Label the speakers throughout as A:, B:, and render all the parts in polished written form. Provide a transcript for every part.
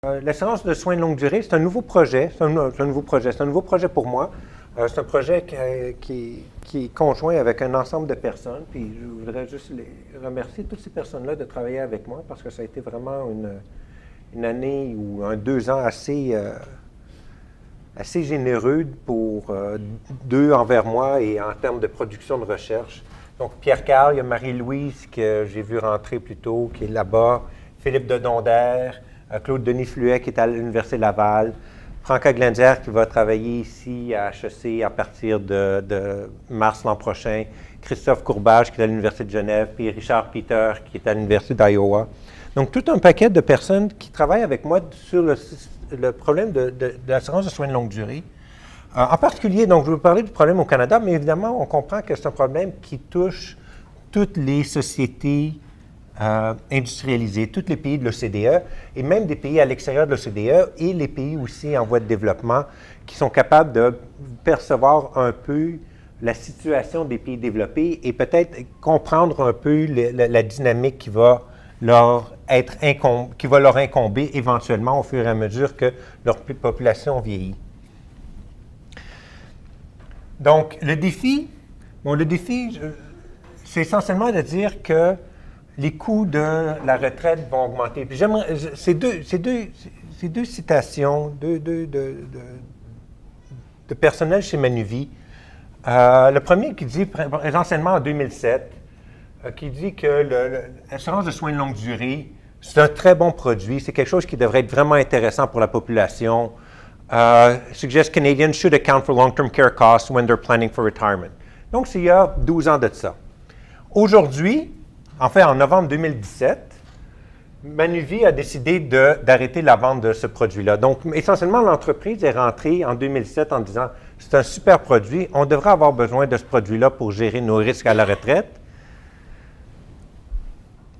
A: L'assurance de soins de longue durée, c'est un nouveau projet. C'est un nouveau projet pour moi. C'est un projet qui est conjoint avec un ensemble de personnes. Puis je voudrais juste remercier toutes ces personnes-là de travailler avec moi parce que ça a été vraiment une année ou 2 ans assez généreux pour d'eux envers moi et en termes de production de recherche. Donc, Pierre Carl, il y a Marie-Louise que j'ai vu rentrer plus tôt, qui est là-bas, Philippe Dedonder, Claude Denis Fluet qui est à l'Université Laval, Franca Glenzer qui va travailler ici à HEC à partir de mars l'an prochain, Christophe Courbage qui est à l'Université de Genève, puis Richard Peter qui est à l'Université d'Iowa. Donc, tout un paquet de personnes qui travaillent avec moi sur le problème de l'assurance de soins de longue durée. En particulier, donc, je vais vous parler du problème au Canada, mais évidemment, on comprend que c'est un problème qui touche toutes les sociétés industrialisés, tous les pays de l'OCDE et même des pays à l'extérieur de l'OCDE et les pays aussi en voie de développement qui sont capables de percevoir un peu la situation des pays développés et peut-être comprendre un peu la dynamique qui va leur incomber éventuellement au fur et à mesure que leur population vieillit. Donc, le défi, c'est essentiellement de dire que les coûts de la retraite vont augmenter. Puis ces deux citations de personnel chez Manuvie. Le premier qui dit, essentiellement en 2007, qui dit que l'assurance de soins de longue durée, c'est un très bon produit, c'est quelque chose qui devrait être vraiment intéressant pour la population. Suggest Canadians should account for long-term care costs when they're planning for retirement. Donc, c'est il y a 12 ans de ça. Aujourd'hui, en fait, en novembre 2017, Manuvie a décidé d'arrêter la vente de ce produit-là. Donc, essentiellement, l'entreprise est rentrée en 2007 en disant « c'est un super produit, on devrait avoir besoin de ce produit-là pour gérer nos risques à la retraite ».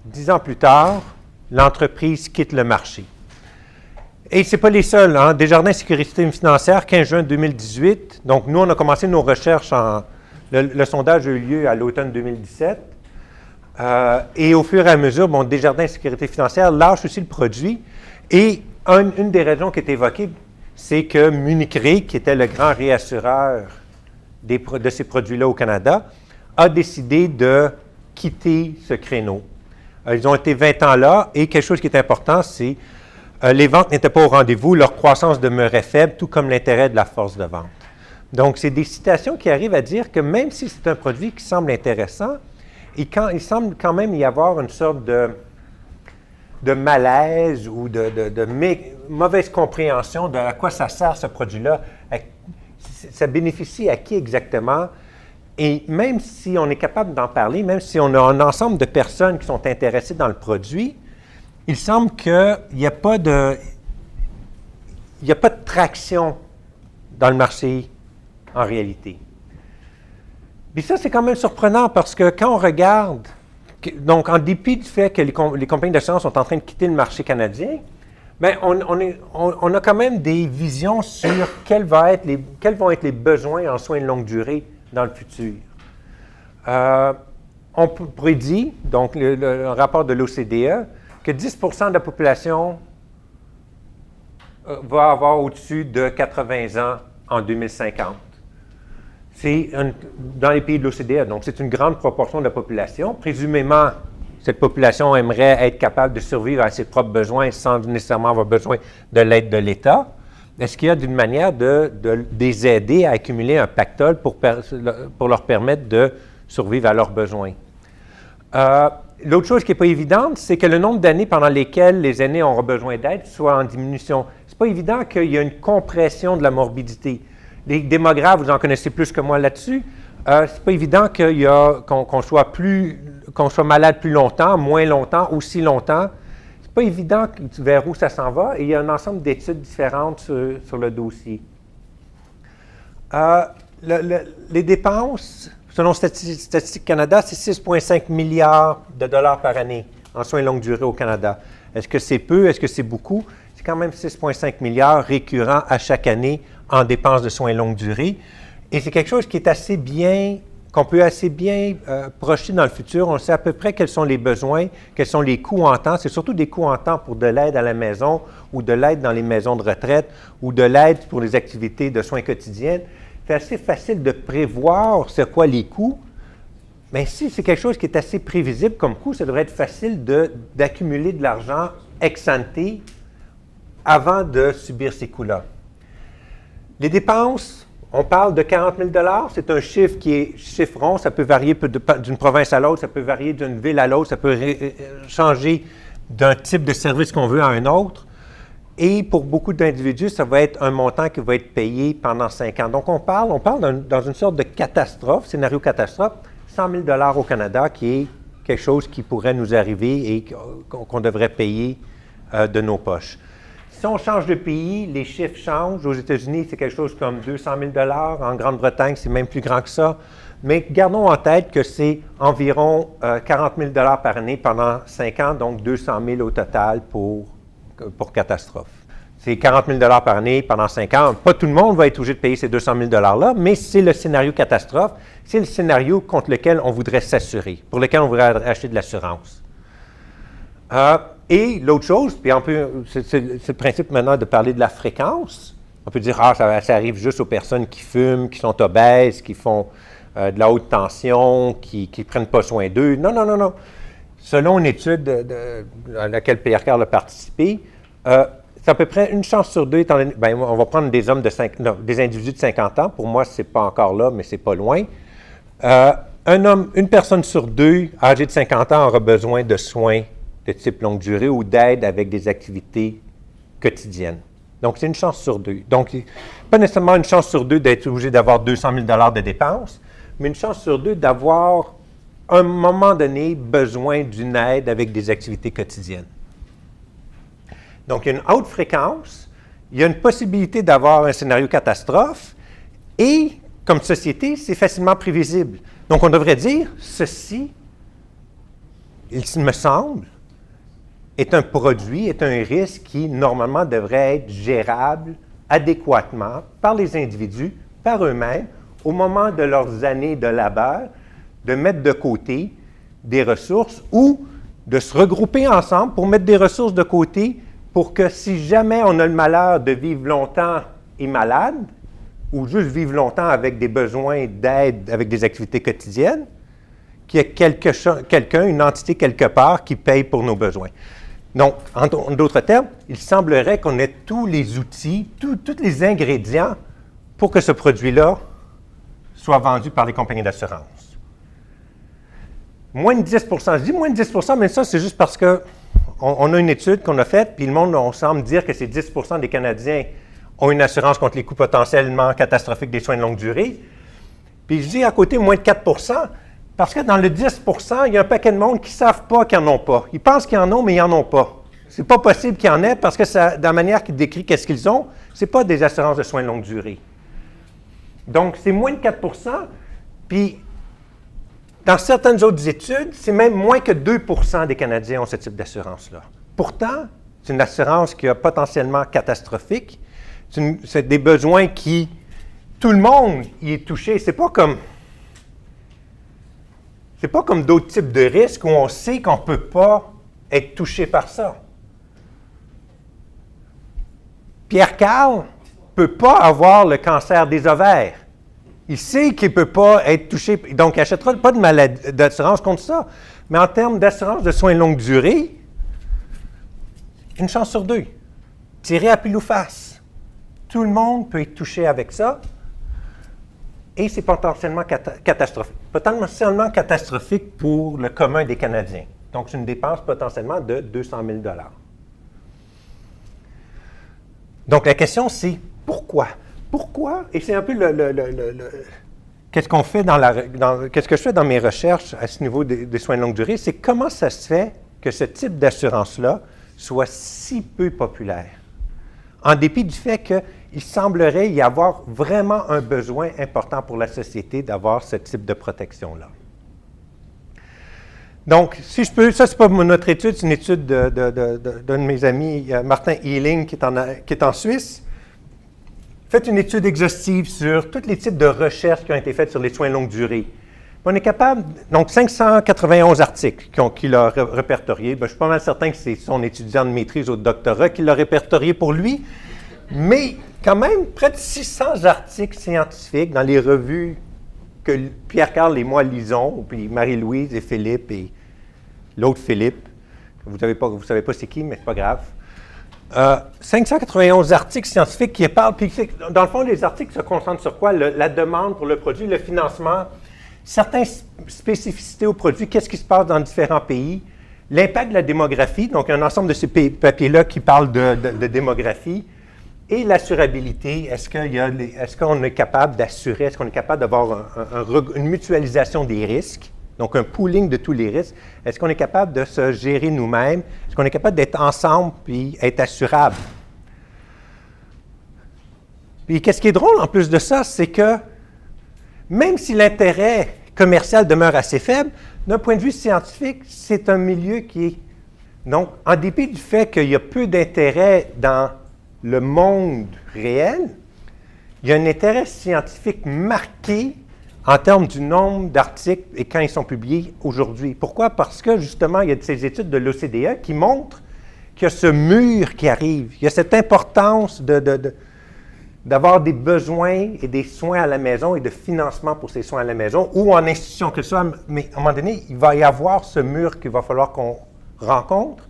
A: 10 ans plus tard, l'entreprise quitte le marché. Et ce n'est pas les seuls. Hein? Desjardins Sécurité financière, 15 juin 2018. Donc, nous, on a commencé nos recherches le sondage a eu lieu à l'automne 2017. Et au fur et à mesure, Desjardins Sécurité financière lâche aussi le produit. Et une des raisons qui est évoquée, c'est que Munich Re, qui était le grand réassureur de ces produits-là au Canada, a décidé de quitter ce créneau. Ils ont été 20 ans là, et quelque chose qui est important, c'est les ventes n'étaient pas au rendez-vous, leur croissance demeurait faible, tout comme l'intérêt de la force de vente. Donc, c'est des citations qui arrivent à dire que même si c'est un produit qui semble intéressant, il semble quand même y avoir une sorte de malaise ou de mauvaise compréhension de à quoi ça sert ce produit-là. Ça bénéficie à qui exactement? Et même si on est capable d'en parler, même si on a un ensemble de personnes qui sont intéressées dans le produit, il semble qu'il n'y a pas de traction dans le marché en réalité. Puis ça, c'est quand même surprenant parce que quand on regarde, donc en dépit du fait que les compagnies d'assurance sont en train de quitter le marché canadien, bien, on a quand même des visions sur quels vont être les besoins en soins de longue durée dans le futur. On prédit, donc le rapport de l'OCDE, que 10 de la population va avoir au-dessus de 80 ans en 2050. C'est dans les pays de l'OCDE, donc c'est une grande proportion de la population. Présumément, cette population aimerait être capable de survivre à ses propres besoins sans nécessairement avoir besoin de l'aide de l'État. Est-ce qu'il y a d'une manière de les aider à accumuler un pactole pour leur permettre de survivre à leurs besoins? L'autre chose qui n'est pas évidente, c'est que le nombre d'années pendant lesquelles les aînés auront besoin d'aide soit en diminution. Ce n'est pas évident qu'il y ait une compression de la morbidité. Les démographes, vous en connaissez plus que moi là-dessus, c'est pas évident qu'on soit malade plus longtemps, moins longtemps, aussi longtemps. C'est pas évident vers où ça s'en va et il y a un ensemble d'études différentes sur le dossier. Les dépenses, selon Statistique Canada, c'est 6,5 milliards de dollars par année en soins de longue durée au Canada. Est-ce que c'est peu? Est-ce que c'est beaucoup? C'est quand même 6,5 milliards récurrents à chaque année en dépenses de soins longue durée. Et c'est quelque chose qui est assez bien qu'on peut assez bien projeter dans le futur. On sait à peu près quels sont les besoins, quels sont les coûts en temps. C'est surtout des coûts en temps pour de l'aide à la maison ou de l'aide dans les maisons de retraite ou de l'aide pour les activités de soins quotidiennes. C'est assez facile de prévoir c'est quoi les coûts. Mais si c'est quelque chose qui est assez prévisible comme coût, ça devrait être facile d'accumuler de l'argent ex ante avant de subir ces coûts-là. Les dépenses, on parle de 40 000 $. C'est un chiffre qui est chiffre rond. Ça peut varier d'une province à l'autre, ça peut varier d'une ville à l'autre, ça peut changer d'un type de service qu'on veut à un autre. Et pour beaucoup d'individus, ça va être un montant qui va être payé pendant 5 ans. Donc, on parle dans une sorte de catastrophe, scénario catastrophe, 100 000 $ au Canada, qui est quelque chose qui pourrait nous arriver et qu'on devrait payer de nos poches. Si on change de pays, les chiffres changent. Aux États-Unis, c'est quelque chose comme 200 000 $. En Grande-Bretagne, c'est même plus grand que ça. Mais gardons en tête que c'est environ 40 000 $ par année pendant 5 ans, donc 200 000 au total pour catastrophe. C'est 40 000 $ par année pendant 5 ans. Pas tout le monde va être obligé de payer ces 200 000 $-là, mais c'est le scénario catastrophe. C'est le scénario contre lequel on voudrait s'assurer, pour lequel on voudrait acheter de l'assurance. Et l'autre chose, puis c'est le principe maintenant de parler de la fréquence. On peut dire, ça arrive juste aux personnes qui fument, qui sont obèses, qui font de la haute tension, qui ne prennent pas soin d'eux. Non. Selon une étude à laquelle Pierre Carl a participé, c'est à peu près une chance sur deux, on va prendre des des individus de 50 ans. Pour moi, ce n'est pas encore là, mais c'est pas loin. Une personne sur deux âgée de 50 ans aura besoin de soins de type longue durée ou d'aide avec des activités quotidiennes. Donc, c'est une chance sur deux. Donc, pas nécessairement une chance sur deux d'être obligé d'avoir 200 000 $ de dépenses, mais une chance sur deux d'avoir, à un moment donné, besoin d'une aide avec des activités quotidiennes. Donc, il y a une haute fréquence, il y a une possibilité d'avoir un scénario catastrophe, et comme société, c'est facilement prévisible. Donc, on devrait dire, ceci, il me semble, est un produit, est un risque qui, normalement, devrait être gérable adéquatement par les individus, par eux-mêmes, au moment de leurs années de labeur, de mettre de côté des ressources ou de se regrouper ensemble pour mettre des ressources de côté pour que si jamais on a le malheur de vivre longtemps et malade, ou juste vivre longtemps avec des besoins d'aide, avec des activités quotidiennes, qu'il y ait quelqu'un, une entité quelque part qui paye pour nos besoins. Donc, en d'autres termes, il semblerait qu'on ait tous les outils, tous les ingrédients pour que ce produit-là soit vendu par les compagnies d'assurance. Moins de 10 %. Je dis moins de 10 %, mais ça, c'est juste parce qu'on a une étude qu'on a faite, puis le monde, on semble dire que c'est 10 % des Canadiens ont une assurance contre les coûts potentiellement catastrophiques des soins de longue durée. Puis je dis à côté moins de 4 % parce que dans le 10 %, il y a un paquet de monde qui ne savent pas qu'ils n'en ont pas. Ils pensent qu'ils en ont, mais ils n'en ont pas. Ce n'est pas possible qu'il y en ait parce que dans la manière qu'ils décrivent qu'est-ce qu'ils ont, ce n'est pas des assurances de soins de longue durée. Donc, c'est moins de 4 %. Puis, dans certaines autres études, c'est même moins que 2 % des Canadiens ont ce type d'assurance-là. Pourtant, c'est une assurance qui est potentiellement catastrophique. C'est des besoins qui, tout le monde y est touché. C'est pas comme d'autres types de risques où on sait qu'on ne peut pas être touché par ça. Pierre Carl ne peut pas avoir le cancer des ovaires. Il sait qu'il ne peut pas être touché, donc il n'achètera pas d'assurance contre ça. Mais en termes d'assurance de soins longue durée, une chance sur deux. Tiré à pile ou face. Tout le monde peut être touché avec ça. Et c'est potentiellement catastrophique. Potentiellement catastrophique pour le commun des Canadiens. Donc, c'est une dépense potentiellement de 200 000 $. Donc, la question, c'est pourquoi? Pourquoi? Et c'est un peu qu'est-ce qu'on fait qu'est-ce que je fais dans mes recherches à ce niveau des soins de longue durée? C'est comment ça se fait que ce type d'assurance-là soit si peu populaire? En dépit du fait qu'il semblerait y avoir vraiment un besoin important pour la société d'avoir ce type de protection-là. Donc, si je peux, ça, c'est pas notre étude, c'est une étude d'un de mes amis, Martin Ehling, qui est en Suisse. Faites une étude exhaustive sur tous les types de recherches qui ont été faites sur les soins longue durée. On est capable, donc 591 articles qu'il a répertoriés. Ben, je suis pas mal certain que c'est son étudiant de maîtrise ou de doctorat qui l'a répertorié pour lui. Mais quand même, près de 600 articles scientifiques dans les revues que Pierre-Carl et moi lisons, puis Marie-Louise et Philippe et l'autre Philippe. Vous ne savez pas c'est qui, mais c'est pas grave. 591 articles scientifiques qui parlent, puis dans le fond, les articles se concentrent sur quoi? La demande pour le produit, le financement, certaines spécificités au produit, qu'est-ce qui se passe dans différents pays, l'impact de la démographie, donc un ensemble de ces papiers-là qui parlent de démographie, et l'assurabilité. Est-ce qu'on est capable d'assurer, est-ce qu'on est capable d'avoir une mutualisation des risques, donc un pooling de tous les risques? Est-ce qu'on est capable de se gérer nous-mêmes? Est-ce qu'on est capable d'être ensemble puis être assurable? Puis qu'est-ce qui est drôle en plus de ça, c'est que même si l'intérêt commercial demeure assez faible, d'un point de vue scientifique, c'est un milieu qui est... Donc, en dépit du fait qu'il y a peu d'intérêt dans le monde réel, il y a un intérêt scientifique marqué en termes du nombre d'articles et quand ils sont publiés aujourd'hui. Pourquoi? Parce que, justement, il y a ces études de l'OCDE qui montrent qu'il y a ce mur qui arrive. Il y a cette importance d'avoir des besoins et des soins à la maison et de financement pour ces soins à la maison ou en institution que ce soit. Mais à un moment donné, il va y avoir ce mur qu'il va falloir qu'on rencontre.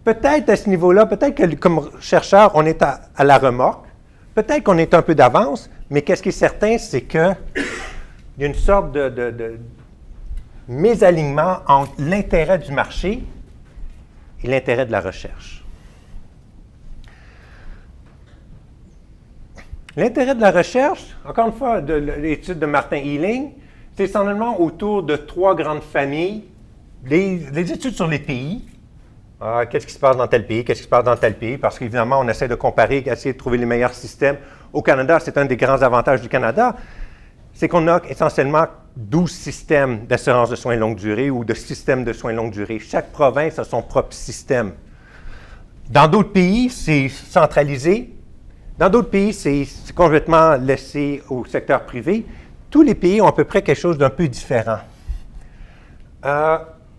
A: Peut-être à ce niveau-là, peut-être que comme chercheur, on est à la remorque. Peut-être qu'on est un peu d'avance, mais qu'est-ce qui est certain, c'est qu'il y a une sorte de mésalignement entre l'intérêt du marché et l'intérêt de la recherche. L'intérêt de la recherche, encore une fois, de l'étude de Martin Ealing, c'est essentiellement autour de trois grandes familles. Les études sur les pays. Qu'est-ce qui se passe dans tel pays, qu'est-ce qui se passe dans tel pays, parce qu'évidemment, on essaie de comparer, essayer de trouver les meilleurs systèmes. Au Canada, c'est un des grands avantages du Canada, c'est qu'on a essentiellement 12 systèmes d'assurance de soins longue durée ou de systèmes de soins longue durée. Chaque province a son propre système. Dans d'autres pays, c'est centralisé. Dans d'autres pays, c'est complètement laissé au secteur privé. Tous les pays ont à peu près quelque chose d'un peu différent.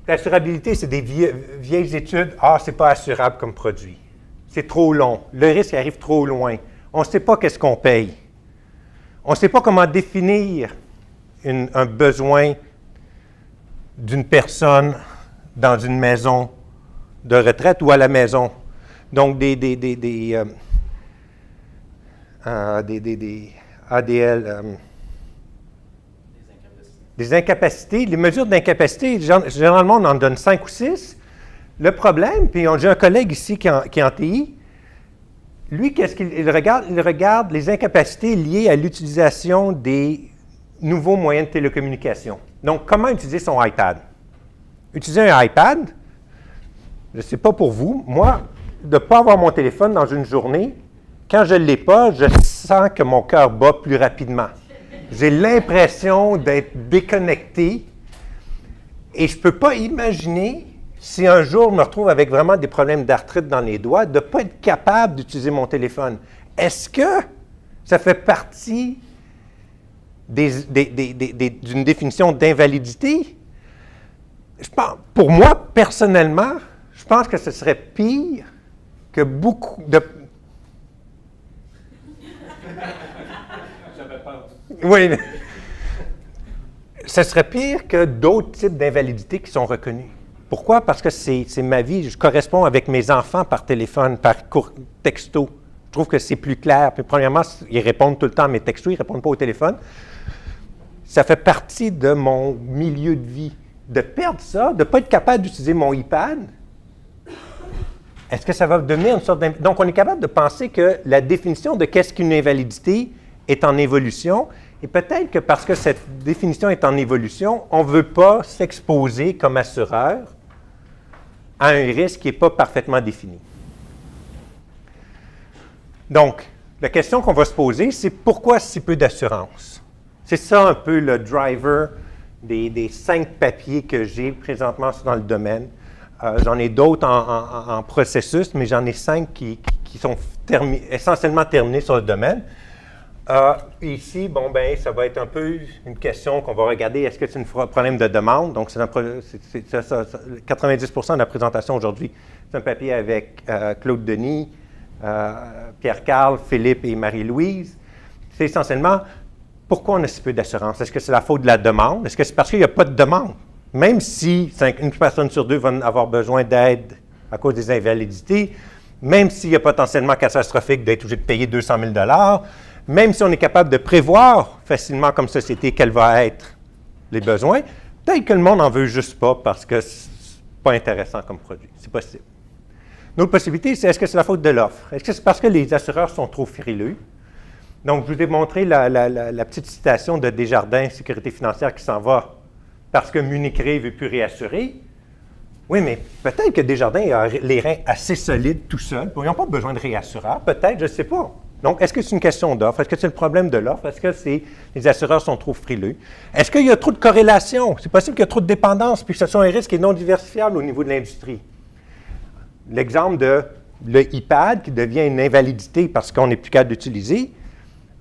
A: L'assurabilité, c'est des vieilles études. C'est pas assurable comme produit. C'est trop long. Le risque arrive trop loin. On ne sait pas qu'est-ce qu'on paye. On ne sait pas comment définir un besoin d'une personne dans une maison de retraite ou à la maison. Donc, des ADL... Des incapacités. Les mesures d'incapacité, généralement, on en donne 5 ou 6. Le problème, puis j'ai un collègue ici qui est en TI, lui, qu'est-ce qu'il regarde? Il regarde les incapacités liées à l'utilisation des nouveaux moyens de télécommunication. Donc, comment utiliser son iPad? Utiliser un iPad, je ne sais pas pour vous, moi, de ne pas avoir mon téléphone dans une journée, quand je ne l'ai pas, je sens que mon cœur bat plus rapidement. J'ai l'impression d'être déconnecté et je ne peux pas imaginer si un jour je me retrouve avec vraiment des problèmes d'arthrite dans les doigts, de ne pas être capable d'utiliser mon téléphone. Est-ce que ça fait partie d'une définition d'invalidité? Pour moi, personnellement, je pense que ce serait pire que beaucoup de... Oui, ce serait pire que d'autres types d'invalidité qui sont reconnus. Pourquoi? Parce que c'est ma vie. Je corresponds avec mes enfants par téléphone, par texto. Je trouve que c'est plus clair. Puis, premièrement, ils répondent tout le temps à mes textos, ils ne répondent pas au téléphone. Ça fait partie de mon milieu de vie. De perdre ça, de ne pas être capable d'utiliser mon iPad, est-ce que ça va devenir une sorte d'invalidité? Donc, on est capable de penser que la définition de qu'est-ce qu'une invalidité est en évolution, et peut-être que parce que cette définition est en évolution, on ne veut pas s'exposer comme assureur à un risque qui n'est pas parfaitement défini. Donc, la question qu'on va se poser, c'est pourquoi si peu d'assurance? C'est ça un peu le driver des 5 papiers que j'ai présentement dans le domaine. J'en ai d'autres en processus, mais j'en ai 5 qui sont essentiellement terminés sur le domaine. Ici, bon, ben, ça va être un peu une question qu'on va regarder. Est-ce que c'est un problème de demande? Donc, 90% de la présentation aujourd'hui, c'est un papier avec Claude Denis, Pierre-Carl, Philippe et Marie-Louise. C'est essentiellement pourquoi on a si peu d'assurance. Est-ce que c'est la faute de la demande? Est-ce que c'est parce qu'il n'y a pas de demande? Même si une personne sur deux va avoir besoin d'aide à cause des invalidités, même s'il y a potentiellement catastrophique d'être obligé de payer 200 000 $, même si on est capable de prévoir facilement comme société quels vont être les besoins, peut-être que le monde n'en veut juste pas parce que c'est pas intéressant comme produit. C'est possible. Une autre possibilité, c'est est-ce que c'est la faute de l'offre? Est-ce que c'est parce que les assureurs sont trop frileux? Donc, je vous ai montré la petite citation de Desjardins Sécurité financière qui s'en va parce que Munich Re ne veut plus réassurer. Oui, mais peut-être que Desjardins a les reins assez solides tout seul. Ils n'ont pas besoin de réassureurs. Peut-être, je ne sais pas. Donc, est-ce que c'est une question d'offre? Est-ce que c'est le problème de l'offre? Est-ce que les assureurs sont trop frileux? Est-ce qu'il y a trop de corrélation? C'est possible qu'il y ait trop de dépendance puis que ce soit un risque qui est non diversifiable au niveau de l'industrie. L'exemple de le iPad qui devient une invalidité parce qu'on n'est plus capable d'utiliser.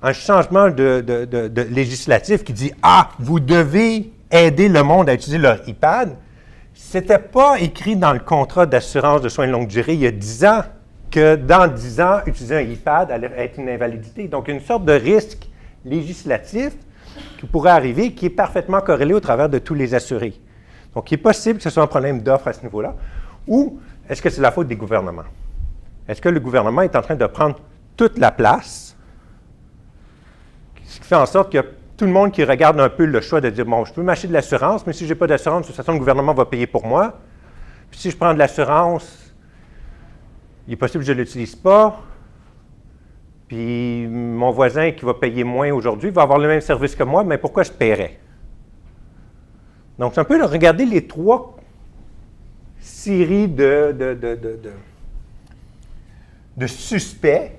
A: Un changement de législatif qui dit « Ah, vous devez aider le monde à utiliser leur iPad », ce n'était pas écrit dans le contrat d'assurance de soins de longue durée il y a 10 ans que dans 10 ans, utiliser un iPad allait être une invalidité. Donc, une sorte de risque législatif qui pourrait arriver qui est parfaitement corrélé au travers de tous les assurés. Donc, il est possible que ce soit un problème d'offre à ce niveau-là. Ou est-ce que c'est la faute des gouvernements? Est-ce que le gouvernement est en train de prendre toute la place? Ce qui fait en sorte qu'il y a tout le monde qui regarde un peu le choix de dire « Bon, je peux m'acheter de l'assurance, mais si je n'ai pas d'assurance, de toute façon, le gouvernement va payer pour moi. Puis si je prends de l'assurance, il est possible que je ne l'utilise pas. Puis mon voisin qui va payer moins aujourd'hui va avoir le même service que moi, mais pourquoi je paierais? » Donc, c'est un peu de regarder les trois séries de suspects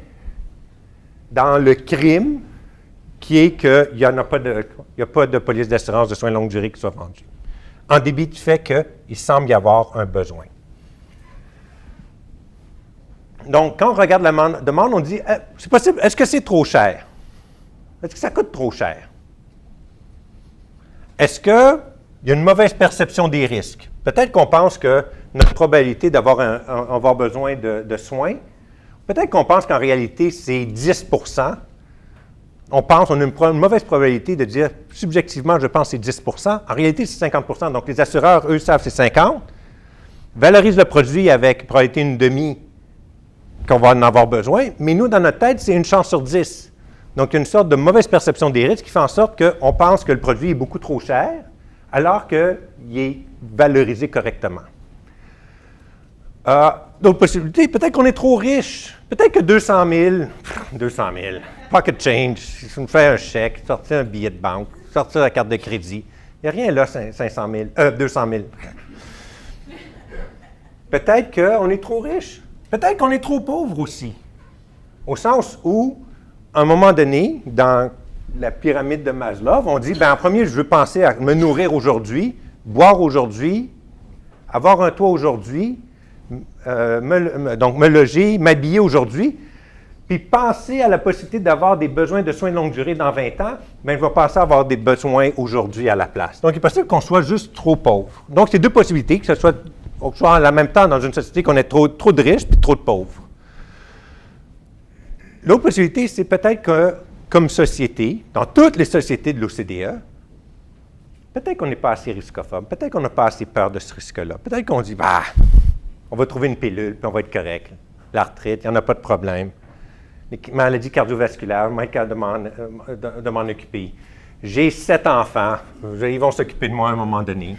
A: dans le crime qui est qu'il n'y a pas de police d'assurance de soins de longue durée qui soit vendue, en débit du fait qu'il semble y avoir un besoin. Donc, quand on regarde la demande, on dit c'est possible, est-ce que c'est trop cher? Est-ce que ça coûte trop cher? Est-ce qu'il y a une mauvaise perception des risques? Peut-être qu'on pense que notre probabilité d'avoir besoin de soins, peut-être qu'on pense qu'en réalité, c'est 10 %. On a une mauvaise probabilité de dire, subjectivement, je pense que c'est 10 %. En réalité, c'est 50 %. Donc, les assureurs, eux, savent que c'est 50 %. Valorisent le produit avec probabilité une demi qu'on va en avoir besoin. Mais nous, dans notre tête, c'est une chance sur 10. Donc, il y a une sorte de mauvaise perception des risques qui fait en sorte qu'on pense que le produit est beaucoup trop cher, alors qu'il est valorisé correctement. D'autres possibilités, peut-être qu'on est trop riche. Peut-être que 200 000, pocket change, si vous me faites un chèque, sortir un billet de banque, sortir la carte de crédit, il n'y a rien là, 200 000. Peut-être qu'on est trop riche. Peut-être qu'on est trop pauvre aussi. Au sens où, à un moment donné, dans la pyramide de Maslow, on dit, en premier, je veux penser à me nourrir aujourd'hui, boire aujourd'hui, avoir un toit aujourd'hui, donc me loger, m'habiller aujourd'hui, puis penser à la possibilité d'avoir des besoins de soins de longue durée dans 20 ans, je vais penser à avoir des besoins aujourd'hui à la place. Donc, il est possible qu'on soit juste trop pauvre. Donc, c'est deux possibilités, que ce soit en même temps dans une société qu'on ait trop de riches puis trop de pauvres. L'autre possibilité, c'est peut-être que, comme société, dans toutes les sociétés de l'OCDE, peut-être qu'on n'est pas assez riscophobe, peut-être qu'on n'a pas assez peur de ce risque-là. Peut-être qu'on dit, on va trouver une pilule, puis on va être correct. L'arthrite, il n'y en a pas de problème. Les maladies cardiovasculaires, je vais être capable de m'en occuper. J'ai 7 enfants, ils vont s'occuper de moi à un moment donné.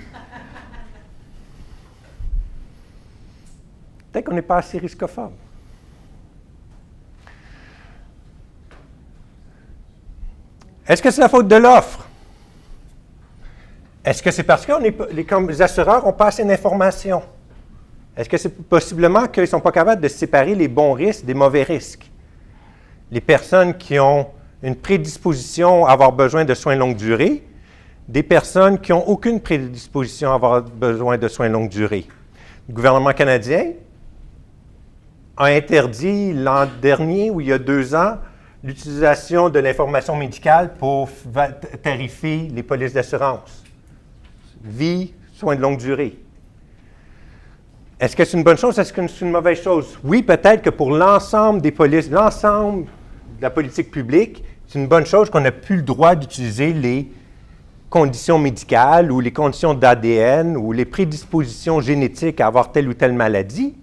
A: Peut-être qu'on n'est pas assez riscophobe. Est-ce que c'est la faute de l'offre? Est-ce que c'est parce que les assureurs n'ont pas assez d'informations? Est-ce que c'est possiblement qu'ils ne sont pas capables de séparer les bons risques des mauvais risques? Les personnes qui ont une prédisposition à avoir besoin de soins longue durée, des personnes qui n'ont aucune prédisposition à avoir besoin de soins longue durée. Le gouvernement canadien a interdit l'an dernier, ou il y a 2 ans, l'utilisation de l'information médicale pour tarifier les polices d'assurance. Vie, soins de longue durée. Est-ce que c'est une bonne chose? Est-ce que c'est une mauvaise chose? Oui, peut-être que pour l'ensemble des polices, l'ensemble de la politique publique, c'est une bonne chose qu'on n'a plus le droit d'utiliser les conditions médicales ou les conditions d'ADN ou les prédispositions génétiques à avoir telle ou telle maladie.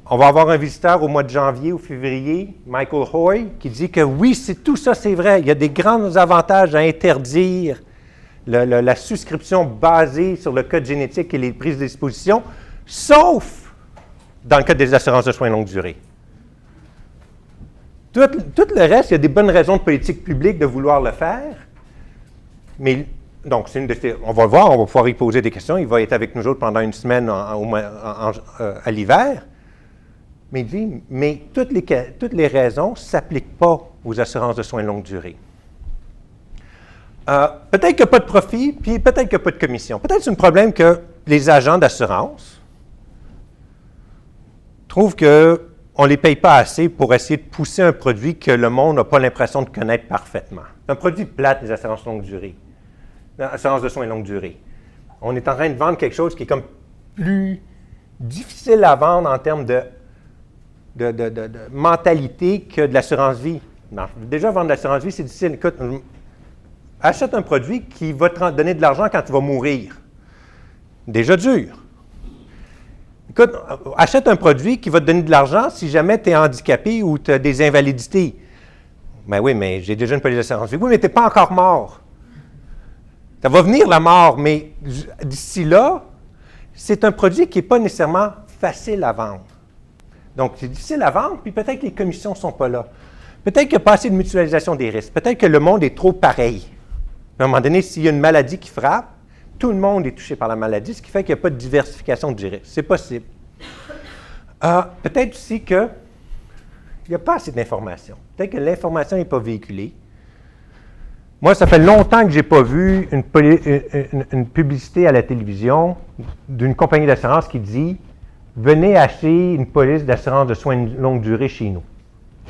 A: On va avoir un visiteur au mois de janvier ou février, Michael Hoy, qui dit que oui, tout ça, c'est vrai. Il y a des grands avantages à interdire la souscription basée sur le code génétique et les prises de disposition, sauf dans le cas des assurances de soins longue durée. Tout le reste, il y a des bonnes raisons de politique publique de vouloir le faire. Mais, donc, on va le voir, on va pouvoir y poser des questions. Il va être avec nous autres pendant une semaine à l'hiver. Mais il dit, mais toutes les raisons ne s'appliquent pas aux assurances de soins longue durée. Peut-être qu'il n'y a pas de profit, puis peut-être qu'il n'y a pas de commission. Peut-être que c'est un problème que les agents d'assurance trouvent qu'on ne les paye pas assez pour essayer de pousser un produit que le monde n'a pas l'impression de connaître parfaitement. C'est un produit plate, les assurances longue durée. Assurances de soins longue durée. On est en train de vendre quelque chose qui est comme plus difficile à vendre en termes de mentalité que de l'assurance vie. Non, déjà, vendre de l'assurance vie, c'est difficile. Écoute, achète un produit qui va te donner de l'argent quand tu vas mourir. Déjà dur. Écoute, achète un produit qui va te donner de l'argent si jamais tu es handicapé ou tu as des invalidités. Ben oui, mais j'ai déjà une police d'assurance vie. Oui, mais tu n'es pas encore mort. Ça va venir la mort, mais d'ici là, c'est un produit qui n'est pas nécessairement facile à vendre. Donc, c'est difficile à vendre, puis peut-être que les commissions ne sont pas là. Peut-être qu'il n'y a pas assez de mutualisation des risques. Peut-être que le monde est trop pareil. À un moment donné, s'il y a une maladie qui frappe, tout le monde est touché par la maladie, ce qui fait qu'il n'y a pas de diversification du risque. C'est possible. Peut-être aussi qu'il n'y a pas assez d'informations. Peut-être que l'information n'est pas véhiculée. Moi, ça fait longtemps que je n'ai pas vu une publicité à la télévision d'une compagnie d'assurance qui dit « Venez acheter une police d'assurance de soins de longue durée chez nous ».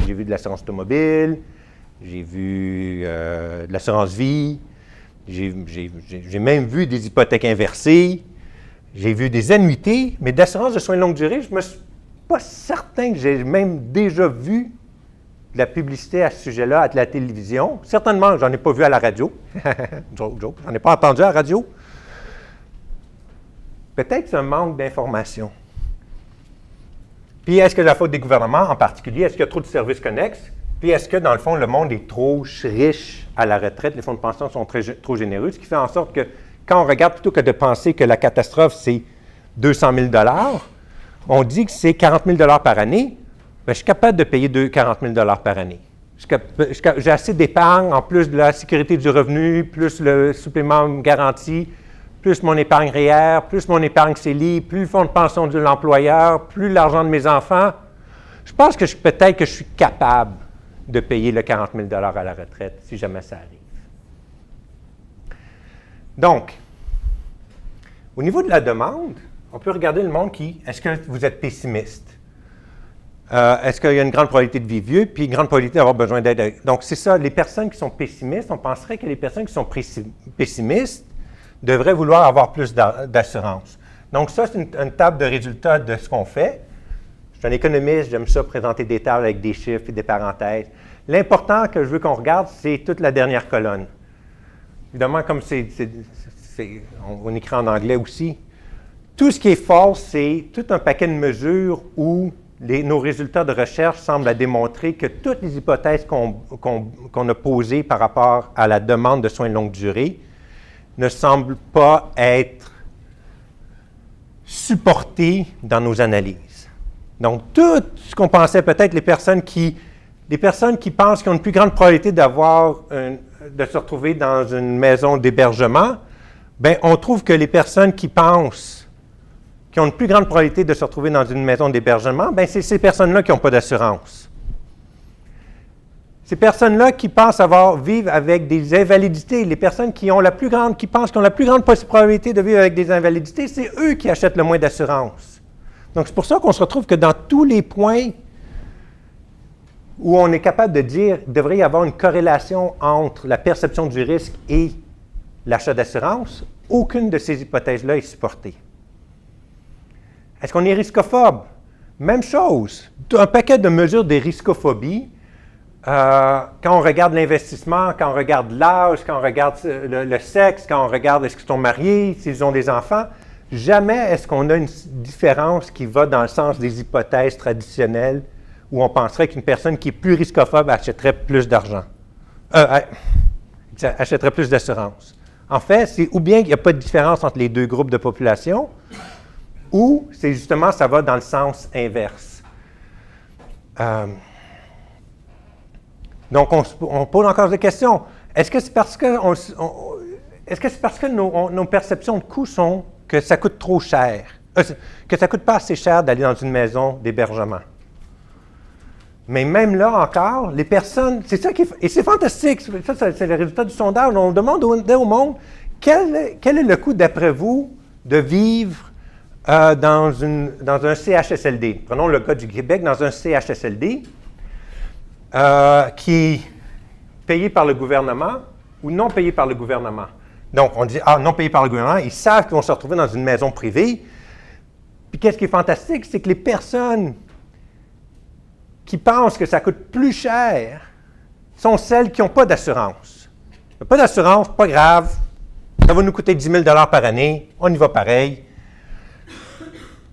A: J'ai vu de l'assurance automobile, j'ai vu de l'assurance vie, j'ai même vu des hypothèques inversées, j'ai vu des annuités, mais d'assurance de soins de longue durée, je ne me suis pas certain que j'ai même déjà vu de la publicité à ce sujet-là à la télévision. Certainement, je n'en ai pas vu à la radio. Joke, j'en ai pas entendu à la radio. Peut-être que c'est un manque d'information. Puis, est-ce que c'est la faute des gouvernements en particulier? Est-ce qu'il y a trop de services connexes? Puis, est-ce que, dans le fond, le monde est trop riche à la retraite? Les fonds de pension sont trop généreux, ce qui fait en sorte que, quand on regarde, plutôt que de penser que la catastrophe, c'est 200 000 $, on dit que c'est 40 000 $ par année. Bien, je suis capable de payer 40 000 $ par année. J'ai assez d'épargne, en plus de la sécurité du revenu, plus le supplément garanti, plus mon épargne REER, plus mon épargne CELI, plus le fonds de pension de l'employeur, plus l'argent de mes enfants. Je pense que peut-être que je suis capable de payer le 40 000 $ à la retraite, si jamais ça arrive. Donc, au niveau de la demande, on peut regarder le monde est-ce que vous êtes pessimiste? Est-ce qu'il y a une grande probabilité de vivre vieux, puis une grande probabilité d'avoir besoin d'aide? Donc, c'est ça, les personnes qui sont pessimistes, on penserait que les personnes qui sont pessimistes devraient vouloir avoir plus d'assurance. Donc, ça, c'est une table de résultats de ce qu'on fait. Je suis un économiste, j'aime ça présenter des tables avec des chiffres et des parenthèses. L'important que je veux qu'on regarde, c'est toute la dernière colonne. Évidemment, comme on écrit en anglais aussi, tout ce qui est false, c'est tout un paquet de mesures où nos résultats de recherche semblent démontrer que toutes les hypothèses qu'on a posées par rapport à la demande de soins de longue durée ne semblent pas être supportées dans nos analyses. Donc, tout ce qu'on pensait peut-être, les personnes qui pensent qu'ils ont une plus grande probabilité de se retrouver dans une maison d'hébergement, bien, on trouve que les personnes qui pensent qui ont une plus grande probabilité de se retrouver dans une maison d'hébergement, bien, c'est ces personnes-là qui n'ont pas d'assurance. Ces personnes-là qui pensent vivre avec des invalidités, les personnes qui pensent qu'ils ont la plus grande probabilité de vivre avec des invalidités, c'est eux qui achètent le moins d'assurance. Donc, c'est pour ça qu'on se retrouve que dans tous les points où on est capable de dire qu'il devrait y avoir une corrélation entre la perception du risque et l'achat d'assurance, aucune de ces hypothèses-là est supportée. Est-ce qu'on est riscophobe? Même chose. Un paquet de mesures de riscophobie. Quand on regarde l'investissement, quand on regarde l'âge, quand on regarde le sexe, quand on regarde est-ce qu'ils sont mariés, s'ils ont des enfants, jamais est-ce qu'on a une différence qui va dans le sens des hypothèses traditionnelles où on penserait qu'une personne qui est plus riscophobe achèterait plus d'argent, achèterait plus d'assurance. En fait, c'est ou bien qu'il n'y a pas de différence entre les deux groupes de population, ou c'est justement ça va dans le sens inverse. Donc, on pose encore des questions. Est-ce que c'est parce que, nos perceptions de coût sont que ça coûte trop cher, que ça ne coûte pas assez cher d'aller dans une maison d'hébergement? Mais même là encore, les personnes, c'est ça qui est, et c'est fantastique, ça c'est le résultat du sondage, on demande au monde, quel est le coût d'après vous de vivre dans un CHSLD? Prenons le cas du Québec, dans un CHSLD, qui est payé par le gouvernement ou non payé par le gouvernement. Donc, on dit, non payé par le gouvernement, ils savent qu'ils vont se retrouver dans une maison privée. Puis qu'est-ce qui est fantastique, c'est que les personnes qui pensent que ça coûte plus cher sont celles qui n'ont pas d'assurance. Pas d'assurance, pas grave, ça va nous coûter 10 000 $ par année, on y va pareil.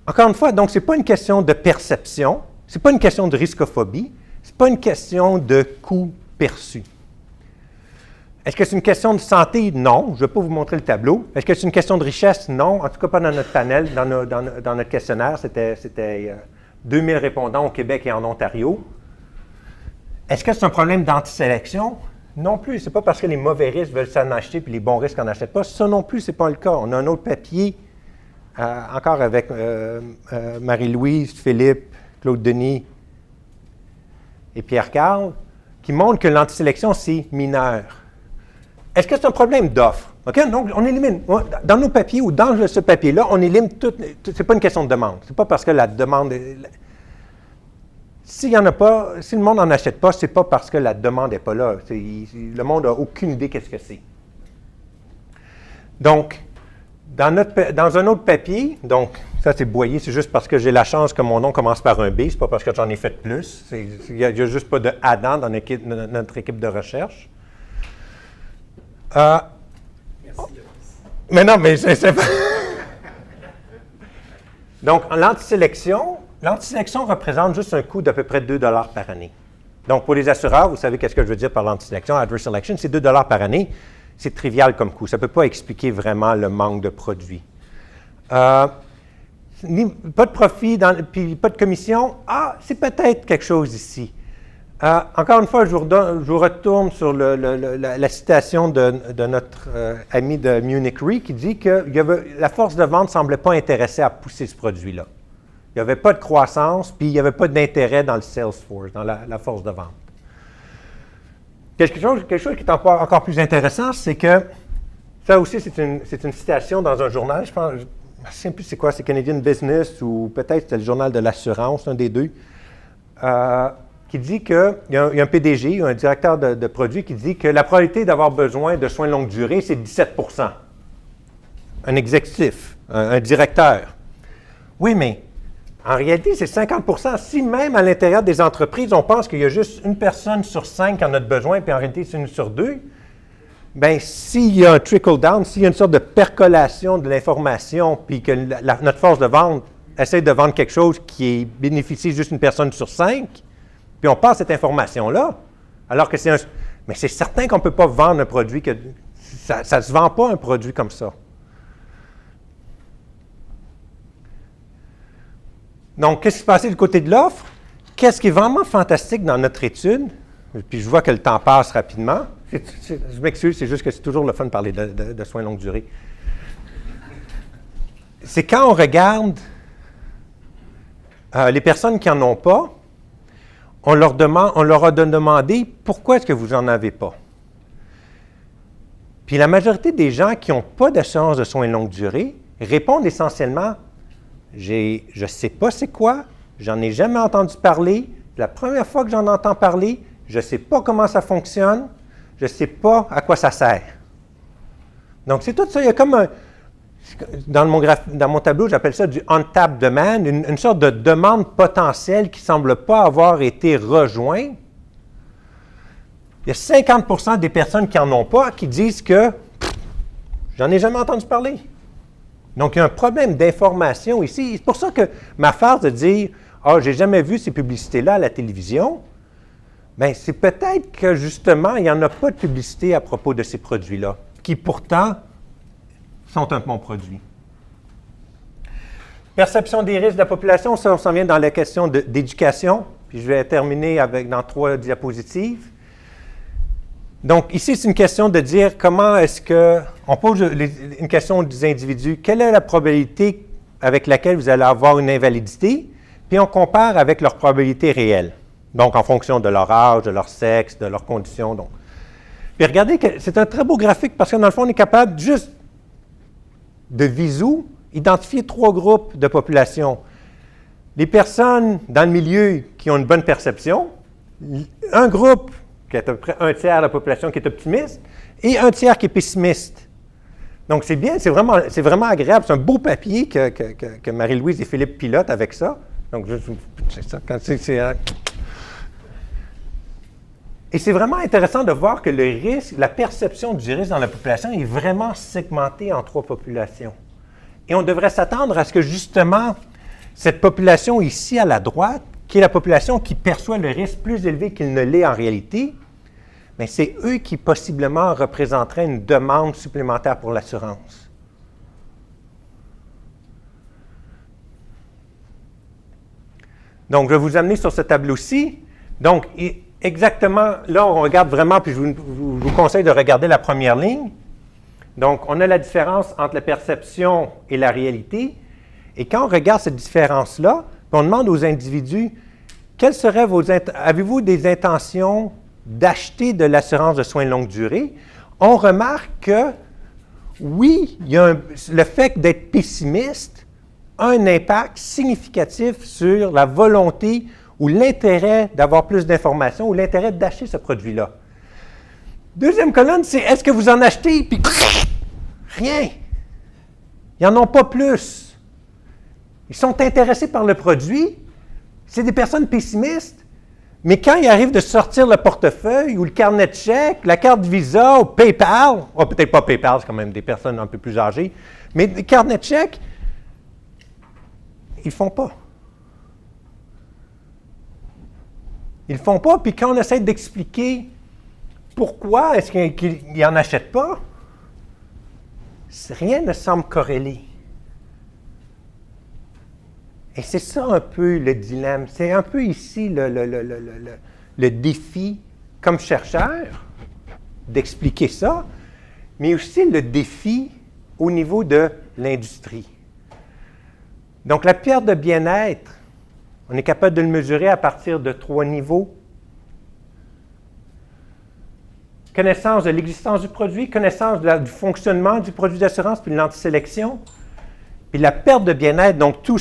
A: Encore une fois, donc, ce n'est pas une question de perception, ce n'est pas une question de riscophobie, ce n'est pas une question de coût perçu. Est-ce que c'est une question de santé? Non. Je ne vais pas vous montrer le tableau. Est-ce que c'est une question de richesse? Non. En tout cas, pas dans notre panel, dans notre questionnaire. C'était 2000 répondants au Québec et en Ontario. Est-ce que c'est un problème d'antisélection? Non plus. Ce n'est pas parce que les mauvais risques veulent s'en acheter puis les bons risques n'en achètent pas. Ça non plus, ce n'est pas le cas. On a un autre papier, encore avec Marie-Louise, Philippe, Claude Denis et Pierre-Carl, qui montre que l'antisélection, c'est mineur. Est-ce que c'est un problème d'offre? OK? Donc, on élimine. Dans nos papiers ou dans ce papier-là, on élimine tout. C'est pas une question de demande. C'est pas parce que la demande. S'il n'y en a pas, si le monde n'en achète pas, c'est pas parce que la demande n'est pas là. Le monde n'a aucune idée qu'est-ce que c'est. Donc, dans un autre papier, donc, ça c'est Boyer, c'est juste parce que j'ai la chance que mon nom commence par un B, c'est pas parce que j'en ai fait plus. Il n'y a juste pas de Adam dans notre équipe de recherche. Merci, mais non, mais c'est pas. Donc, l'antisélection représente juste un coût d'à peu près 2 $ par année. Donc, pour les assureurs, vous savez qu'est-ce que je veux dire par l'antisélection, adverse selection, c'est 2 $ par année. C'est trivial comme coût. Ça ne peut pas expliquer vraiment le manque de produits. Pas de profit, puis pas de commission. C'est peut-être quelque chose ici. Encore une fois, je vous retourne sur la citation de notre ami de Munich Re qui dit que la force de vente ne semblait pas intéressée à pousser ce produit-là. Il n'y avait pas de croissance, puis il n'y avait pas d'intérêt dans le sales force, dans la force de vente. Quelque chose qui est encore plus intéressant, c'est que, ça aussi c'est une citation dans un journal, je ne sais plus c'est quoi, c'est Canadian Business ou peut-être c'est le journal de l'assurance, un des deux, qui dit qu'il y a un PDG, un directeur de produits, qui dit que la probabilité d'avoir besoin de soins de longue durée, c'est 17 %. Un exécutif, un directeur. Oui, mais en réalité, c'est 50 %. Si même à l'intérieur des entreprises, on pense qu'il y a juste une personne sur 5 qui en a besoin, puis en réalité, c'est une sur 2, bien, s'il y a un trickle-down, s'il y a une sorte de percolation de l'information, puis que notre force de vente essaie de vendre quelque chose qui bénéficie juste une personne sur 5, puis on passe cette information-là, alors que mais c'est certain qu'on ne peut pas vendre un produit que... Ça ne se vend pas un produit comme ça. Donc, qu'est-ce qui se passait du côté de l'offre? Qu'est-ce qui est vraiment fantastique dans notre étude? Puis je vois que le temps passe rapidement. Je m'excuse, c'est juste que c'est toujours le fun de parler de soins longue durée. C'est quand on regarde les personnes qui n'en ont pas, on leur a demandé pourquoi est-ce que vous n'en avez pas. Puis la majorité des gens qui n'ont pas d'assurance de soins longue durée répondent essentiellement je ne sais pas c'est quoi, j'en ai jamais entendu parler, La première fois que j'en entends parler, je ne sais pas comment ça fonctionne, je ne sais pas à quoi ça sert. Donc, c'est tout ça. Il y a comme dans mon tableau, j'appelle ça du untapped demand, une sorte de demande potentielle qui ne semble pas avoir été rejointe. Il y a 50% des personnes qui n'en ont pas qui disent que j'en ai jamais entendu parler. Donc, il y a un problème d'information ici. C'est pour ça que ma farce de dire « Ah, j'ai jamais vu ces publicités-là à la télévision », bien, c'est peut-être que, justement, il n'y en a pas de publicité à propos de ces produits-là, qui pourtant sont un bon produit. Perception des risques de la population, ça, on s'en vient dans la question d'éducation, puis je vais terminer dans 3 diapositives. Donc, ici, c'est une question de dire comment est-ce que, on pose une question des individus, quelle est la probabilité avec laquelle vous allez avoir une invalidité, puis on compare avec leur probabilité réelle. Donc, en fonction de leur âge, de leur sexe, de leurs conditions. Donc. Puis regardez, c'est un très beau graphique parce que dans le fond, on est capable juste de visu, identifier 3 groupes de population. Les personnes dans le milieu qui ont une bonne perception, un groupe qui est à peu près 1/3 de la population qui est optimiste, et 1/3 qui est pessimiste. Donc, c'est bien, c'est vraiment agréable. C'est un beau papier que Marie-Louise et Philippe pilotent avec ça. Donc, c'est ça, et c'est vraiment intéressant de voir que le risque, la perception du risque dans la population est vraiment segmentée en 3 populations. Et on devrait s'attendre à ce que, justement, cette population ici à la droite, qui est la population qui perçoit le risque plus élevé qu'il ne l'est en réalité, mais c'est eux qui possiblement représenteraient une demande supplémentaire pour l'assurance. Donc, je vais vous amener sur ce tableau-ci. Donc, exactement, là, on regarde vraiment, puis je vous conseille de regarder la première ligne. Donc, on a la différence entre la perception et la réalité. Et quand on regarde cette différence-là, on demande aux individus, quelles seraient avez-vous des intentions d'acheter de l'assurance de soins de longue durée? On remarque que, oui, le fait d'être pessimiste a un impact significatif sur la volonté ou l'intérêt d'avoir plus d'informations ou l'intérêt d'acheter ce produit-là. Deuxième colonne, c'est est-ce que vous en achetez? Puis rien. Ils n'en ont pas plus. Ils sont intéressés par le produit. C'est des personnes pessimistes. Mais quand il arrive de sortir le portefeuille ou le carnet de chèques, la carte Visa ou PayPal, peut-être pas PayPal, c'est quand même des personnes un peu plus âgées, mais les carnets de chèques, ils ne font pas. Ils ne le font pas, puis quand on essaie d'expliquer pourquoi est-ce qu'ils n'en achètent pas, rien ne semble corrélé. Et c'est ça un peu le dilemme. C'est un peu ici le défi, comme chercheur, d'expliquer ça, mais aussi le défi au niveau de l'industrie. Donc, la perte de bien-être, on est capable de le mesurer à partir de 3 niveaux. Connaissance de l'existence du produit, connaissance du fonctionnement du produit d'assurance, puis de l'antisélection. Puis la perte de bien-être, donc tout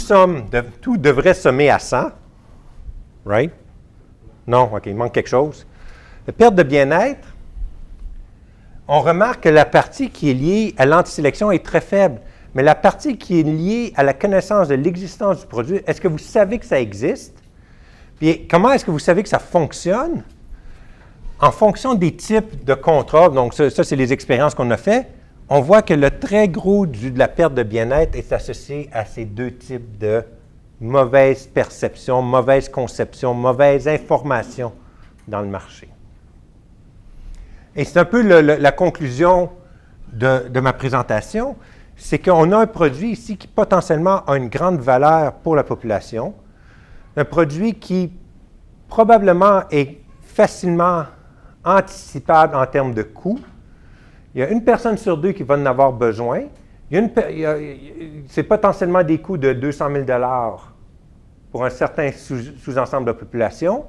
A: devrait sommer à 100. Right? Non, OK, il manque quelque chose. La perte de bien-être, on remarque que la partie qui est liée à l'antisélection est très faible. Mais la partie qui est liée à la connaissance de l'existence du produit, est-ce que vous savez que ça existe? Puis comment est-ce que vous savez que ça fonctionne? En fonction des types de contrats, donc ça c'est les expériences qu'on a faites, on voit que le très gros de la perte de bien-être est associé à ces 2 types de mauvaise perception, mauvaise conception, mauvaise information dans le marché. Et c'est un peu la conclusion de ma présentation, c'est qu'on a un produit ici qui potentiellement a une grande valeur pour la population, un produit qui probablement est facilement anticipable en termes de coût. Il y a une personne sur 2 qui va en avoir besoin. C'est potentiellement des coûts de 200 000 $ pour un certain sous-ensemble de la population.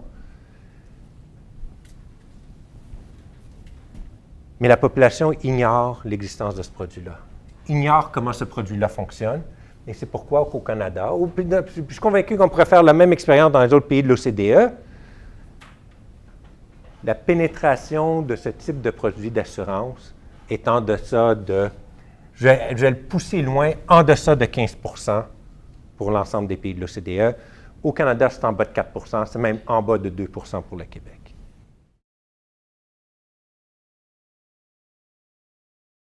A: Mais la population ignore l'existence de ce produit-là, ignore comment ce produit-là fonctionne. Et c'est pourquoi qu'au Canada, je suis convaincu qu'on pourrait faire la même expérience dans les autres pays de l'OCDE, la pénétration de ce type de produit d'assurance est en deçà de, je vais le pousser loin, en deçà de 15 pour l'ensemble des pays de l'OCDE. Au Canada, c'est en bas de 4 c'est même en bas de 2 pour le Québec.